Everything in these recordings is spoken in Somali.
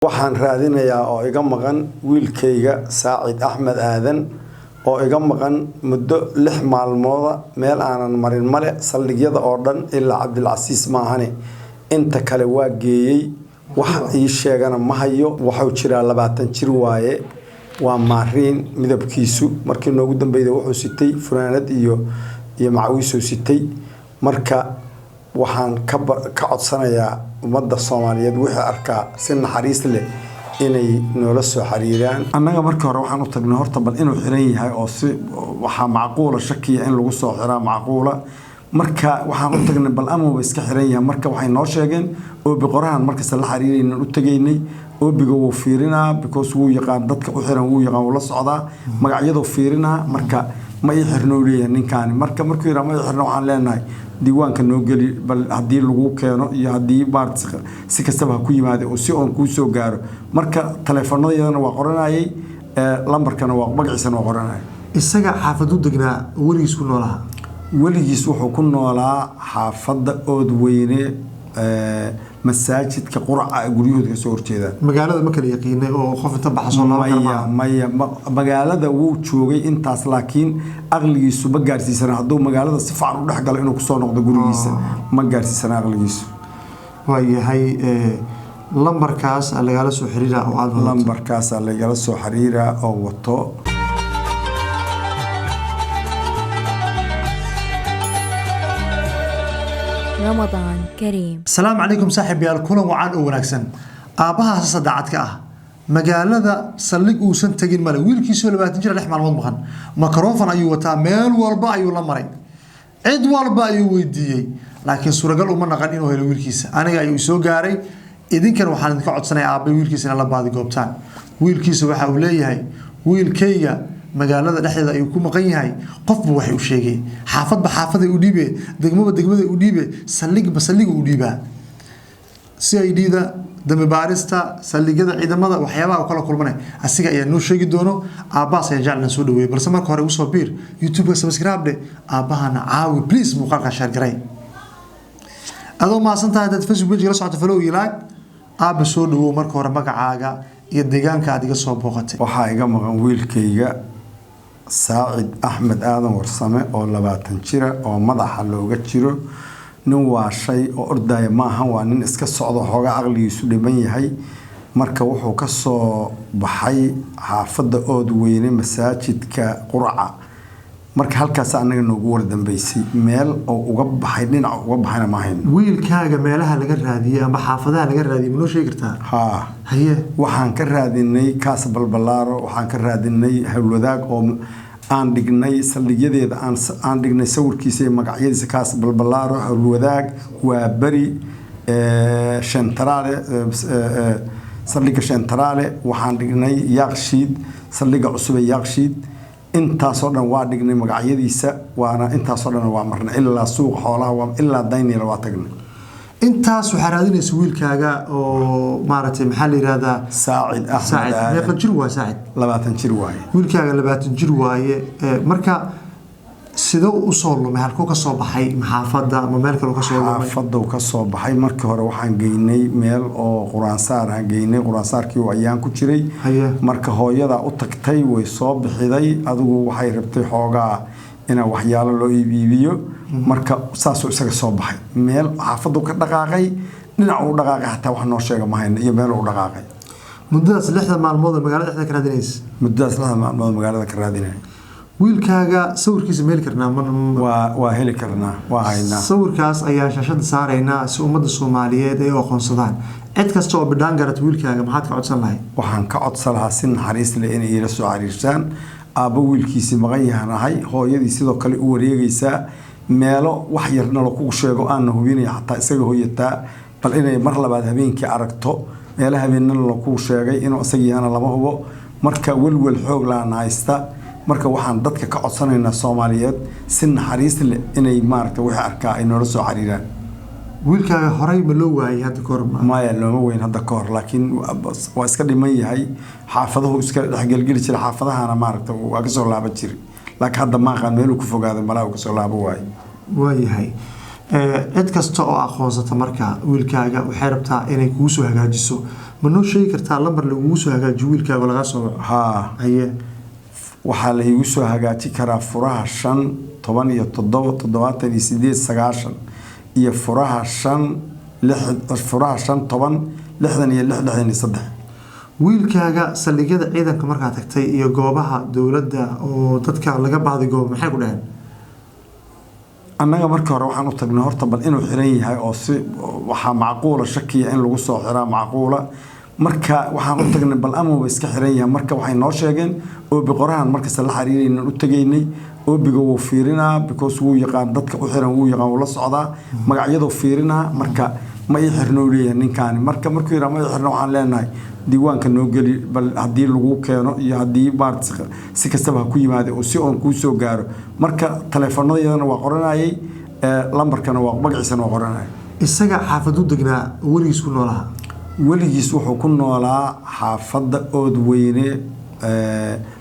waxaan raadinayaa oo iga maqan wiilkayga Saacid Axmed Aadan oo iga maqan muddo 6 maalmood meel aanan marin male saldhigyada oo dhan ilaa Cabdilcasiis maahane inta kale waa geeyay wax ii sheegana ma hayo wuxuu jiraa 20 jir waaye waa maariin midabkiisu markii noogu dambeeyay wuxuu sitay fanaanad iyo macawiis sitay marka waxaan ka codsanayaa ummadda Soomaaliyeed wixii arkaa si naxariis leh inay noola soo xariiraan annaga markii hore waxaan u tagnay horta bal inuu xiran yahay oo si waxa macquul shakiya in lagu soo xiraa macquula marka waxaan u tagnay bal ama iska xiran yahay marka waxay noo sheegeen oo biqorahan marka la xariirayna u tageynay oo biga uu fiirinaa because uu yaqaan dadka u xiran uu yaqaan la socdaa magacyada fiirinaa marka ma ii xirnoo leeyahay ninkaan marka markuu yiraahdo ma ii xirnoo waxaan leenahay diiwaanka noo gali bal hadii lagu keeno iyo hadii baart si kastaba ku yimaado oo si on ku soo gaaro marka telefoonadayadana waa qoranayay lambarkana waa magaciisana waa qoranayay isaga xaafadu degnaa waligiis ku noolaa waligiis wuxuu ku noolaa xaafada Oodweyne masaajidka quraca guriyooda soo horjeeda magaalada ma kala yaqiinay oo qof inta baxso maya magaalada wuu joogay intaas laakiin aqligiisu ma gaarsiisana haduu magaalada si fiican u dhaxgal inuu ku soo noqdo gurigiisa ma gaarsiisana aqligiisu waayahay lambarkaas lagala soo xiriira oo aad lambarkaas lagala soo xiriira oo wato رمضان كريم السلام عليكم صاحب يا الكل وعان وناكسن aabaha sadacadka ah magaalada saldhig uu san tagin male wiilkiisu 20 jir lix maalmood maqan microphone ayuu wataa meel walba ayuu la maray cid walba ayuu weydiiyay laakiin suuragal uma naqan inuu helo wiilkiisa aniga ayuu soo gaaray idinkan waxaan idinka codsanayaa aabay wiilkiisa la baadi goobtaan wiilkiisa waxa uu leeyahay wiilkayga magaalada dhexdeeda ayuu ku maqan yahay qofba wax uu sheegay xaafadba xaafada uu dhiibay degmada uu dhiibay saldhiga uu dhiibaa CID-da dambe baarista saldhigyada ciidamada waxyaabaha kala kulmanay asiga ayaa noo sheegi doono aabaas ayaa jeclan soo dhaweey balse marka hore u soo biir YouTube subscribe de aabahana caawi please muuqaalka share garay adoo ma santahay dad Facebook page la socota follow iyo like aaba soo dhawo marka hore magacaaga iyo deegaanka aad iga soo booqatay waxa iga maqan wiilkayga Saacid Axmed Aadan warsame oo 20 jir oo madaxa looga jiro nin waa shay oo orday ma aha waa nin iska socdo xooga aqligiisu dhiman yahay marka wuxuu ka soo baxay xaafada Oodweyne masaajidka quraca marka halkaas anaga noogu war dambeysay meel oo uga baxay dhinac uga baxayna ma ahayn wiilkaaga meelaha laga raadiyay ama xaafadaha laga raadiyay ma sheegi kartaa haye waxaan ka raadinay kaas balbalaaro waxaan ka raadinay hawlwadaag oo aan dhignay saldhigyadeeda aan dhignay sawirkiisa iyo magacyadiisa kaas balbalaaro hawlwadaag waa bari Shantarale saldhiga Shantarale waxaan dhignay Yaaqshiid saldhiga cusub ee Yaaqshiid intaas oo dhan waa dhignay magacyadiisa waana intaas oo dhan waa marna ilaa suuq xoolaha waa ilaa Daynil waa tagnay intaas waxa raadinaysa wiilkaaga oo maaragtay maxaa la yiraahdaa Saacid Axmed meeqa jir waa Saacid 20 jir waaye wiilkaaga 20 jir waaye marka sidoo u soo lumay halkuu ka soo baxay maxaafada ama meel kale ka soo lumay maxaafada ka soo baxay markii hore waxaan geynay meel oo quraansaar aan geynay quraansaarkii oo ayaan ku jiray marka hooyada u tagtay way soo bixiday adigu waxay rabtay xoogaa ina waxyaalo loo iibiyo marka saas oo isaga soo baxay meel xaafadu ka dhaqaaqay dhinac uu dhaqaaqay hatta wax noo sheega ma hayno iyo meel uu dhaqaaqay muddadaas 6 maalmood magaalada dhexdeeda ka raadinaysa muddadaas 6 maalmood magaalada ka raadinay wiilkaaga sawirkiisa meel karnaa waa heli karnaa waa haynaa sawirkaas ayaa shaashada saaraynaa si ummadda Soomaaliyeed ay u aqoonsadaan cid kasta oo bidhaan garat wiilkaaga maxaad ka codsan lahayd waxaan ka codsan lahaa si naxariis leh inay ila soo xiriirsan aaba wiilkiisa maqan yahay hooyadii sidoo kale u wareegaysa meelo wax yarna la ku sheego aan hubinay hatta isaga hooyataa bal inay mar labaad habeenkii aragto meelaha habeenna la ku sheegay inuu isagiina lama hubo marka walwal xoog la haysta marka waxaan dadka ka codsanaynaa Soomaaliyeed si naxariis leh inay maaragtay wax arkaa ay noola soo xiriiraan wiilkaaga horay ma loo waayay hadda koor ma looma weyn hadda koor laakiin waa iska dhiman yahay xaafadahu iska dhaxgalgeli jiray xaafadahana maaragtay waa ka soo laaban jiray laakiin hadda ma qaan meel uu ku fogaaday malaa uu ka soo laabo waayahay cid kasta oo aqoonsata marka wiilkaaga waxay rabtaa inay kugu soo hagaajiso manoo sheegi kartaa lambar lagugu soo hagaajiyo wiilkaaga laga soo haa haye waxaa la igu soo hagaaji karaa furaha 5 17 78 9 iyo furaha 5 furaha 5 10 66 wiilkaaga saldhigyada ciidanka markaa tagtay iyo goobaha dowladda oo dadka laga baahday goob maxay ku dhaheen annaga markii hore waxaan u tagnay horta bal inuu xiran yahay oo si waxaa macquula shakiya in lagu soo xiraa macquula marka waxaan u tagnay bal amaba iska xiran yahay marka waxay noo sheegeen oobi qorahan markasta la xiriirayna u tagaynay oobiga wuu fiirinaa because wuu yaqaan dadka u xiran wuu yaqaan wuu la socdaa magacyadoo fiirinaa marka ma ii xirno leeyahay ninkaani marka markuu yiraahdo ma ii xirno waxaan leenahay diiwaanka noo geli bal haddii lagu keeno iyo haddii maarta si kastaba ku yimaado oo si oon kuu soo gaaro marka taleefanadayadana waa qoranayay lambarkana waa magaciisana waa qoranayay isaga xaafadu degnaa weligiis ku noolaha weligiis wuxuu ku noolaa xaafadda Oodweyne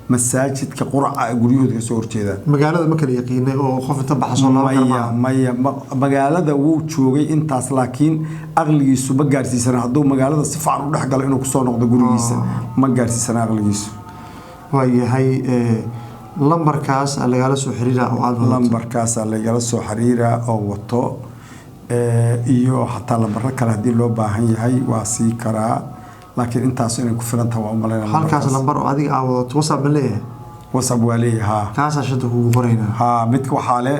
masaajidka quraca guryahooda ka soo horjeeda magaalada ma kala yaqiinay oo qof inta baxso maya magaalada wuu joogay intaas laakiin aqligiisu ma gaarsiisana hadduu magaalada si fiican u dhex galo inuu kusoo noqdo gurigiisa ma gaarsiisana aqligiisu waayahay lambarkaas lagala soo xiriira oo aad lambarkaas lagala soo xiriira oo wato iyo xataa lambarro kale haddii loo baahan yahay waa sii karaa laakiin intaas inay ku filan tahay waa u malaynaa halkaas lambar oo adiga aad wadato WhatsApp ma leeyahay WhatsApp waa leeyahay kaas ashada kugu qoraynaa midka waxaa le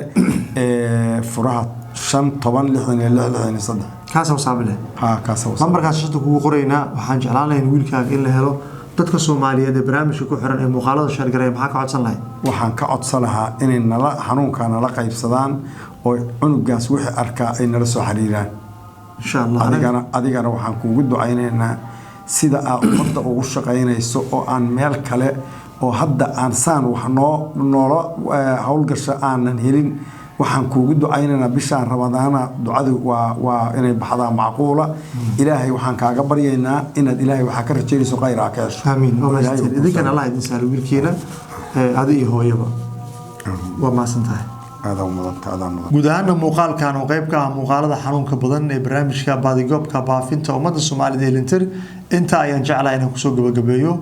furaha 5 10 66 kaas WhatsApp leh kaas WhatsApp lambarkaas ashada kugu qoraynaa waxaan jeclaan lahayn wiilkaaga in la helo dadka Soomaaliyeed ee barnaamijka ku xiran ee muuqaalada shargaray maxaa ka codsan lahayd waxaan ka codsan lahaa inay nala xanuunka nala qaybsadaan oo cunugaas wixii arkaa ay nala soo xiriiraan insha Allah adigana waxaan kuugu ducaynaynaa sida aad ummadda ugu shaqaynayso oo aan meel kale oo hadda aan saan wax noola hawlgasha aanan helin waxaan kuugu ducaynaynaa bishaan ramadaana ducadu waa inay baxdaa macquula ilaahay waxaan kaaga baryaynaa inaad ilaahay waxa ka rajeynayso khayr ah ka hesho amiin idinkan Allah idin sahlo wiilkiina adi iyo hooyaba waa maasantahay guud ahaan muuqaalkan oo qayb ka ah muuqaalada xanuunka badan ee barnaamijka baadigoobka baafinta ummadda Soomaaliyeed ee lintir inta ayaan jeclahay inaan kusoo gabagabeeyo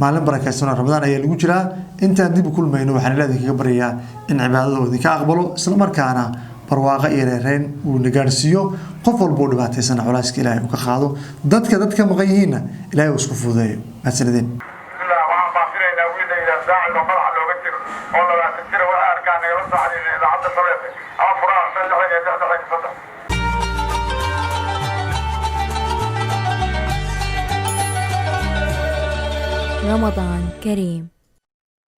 maalin barakeysan Ramadaan ayaa lagu jiraa intaan dib u kulmayno waxaan ilaahay kaga baryayaa in cibaadadooda ka aqbalo isla markaana barwaaqo iyo reereen uu nagaarsiiyo qof walba oo dhibaataysan culayska ilaahay uu ka qaado dadka maqan yihiina ilaahay uu isku fududeeyo asalaadeen رمضان كريم.